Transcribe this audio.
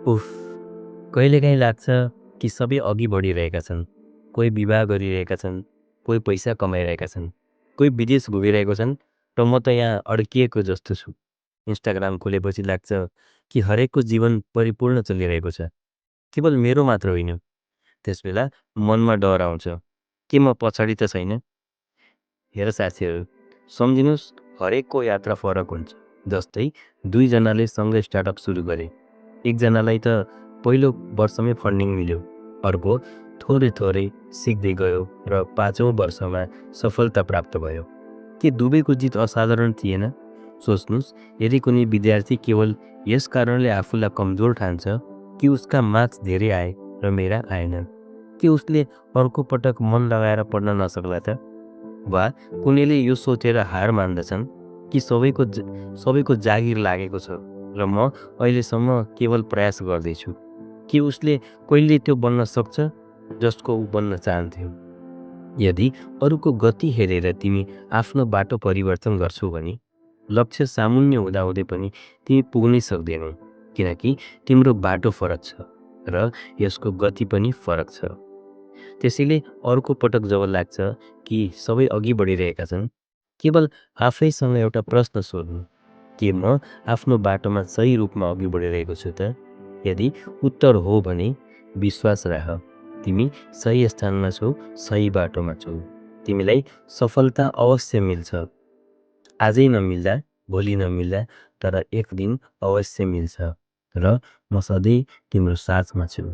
उफ! कहिलेकाहीँ लाग्छ कि सबै अघि बढिरहेका छन्। कोही विवाह गरिरहेका छन्, कोही पैसा कमाइरहेका छन्, कोही विदेश घुमिरहेको छन् र म त यहाँ अड्किएको जस्तो छु। इन्स्टाग्राम खोलेपछि लाग्छ कि हरेकको जीवन परिपूर्ण चलिरहेको छ, केवल मेरो मात्र होइन। त्यसबेला मनमा डर आउँछ, के म पछाडि त छैन? हेर साथीहरू, सम्झिनुहोस् हरेकको यात्रा फरक हुन्छ। जस्तै 2 जनाले सँगै स्टार्टअप सुरु गरे। एकजनालाई त पहिलो वर्षमै फन्डिङ मिल्यो, अर्को थोरै थोरै सिक्दै गयो र 5औं वर्षमा सफलता प्राप्त भयो। के दुवैको जित असाधारण थिएन? सोच्नुहोस्, यदि कुनै विद्यार्थी केवल यस कारणले आफूलाई कमजोर ठान्छ कि उसका मार्क्स धेरै आए र मेरा आएनन्, के उसले अर्को पटक मन लगाएर पढ्न नसक्ला त? वा कुनैले यो सोचेर हार मान्दछन् कि सबैको जागिर लागेको छ र म अहिलेसम्म केवल प्रयास गर्दैछु, कि उसले कहिले त्यो बन्न सक्छ जसको ऊ बन्न चाहन्थ्यो। यदि अरूको गति हेरेर तिमी आफ्नो बाटो परिवर्तन गर्छौ भने लक्ष्य सामुन्य हुँदाहुँदै पनि तिमी पुग्नै सक्दैनौ, किनकि तिम्रो बाटो फरक छ र यसको गति पनि फरक छ। त्यसैले अर्को पटक जब लाग्छ कि सबै अघि बढिरहेका छन्, केवल आफैसँग एउटा प्रश्न सोध्नु, के म आफ्नो बाटोमा सही रूपमा अघि बढिरहेको छु त? यदि उत्तर हो भने विश्वास राख, तिमी सही स्थानमा छौ, सही बाटोमा छौ। तिमीलाई सफलता अवश्य मिल्छ। आजै नमिल्दा, भोलि नमिल्दा, तर एक दिन अवश्य मिल्छ र म सधैँ तिम्रो साथमा छु।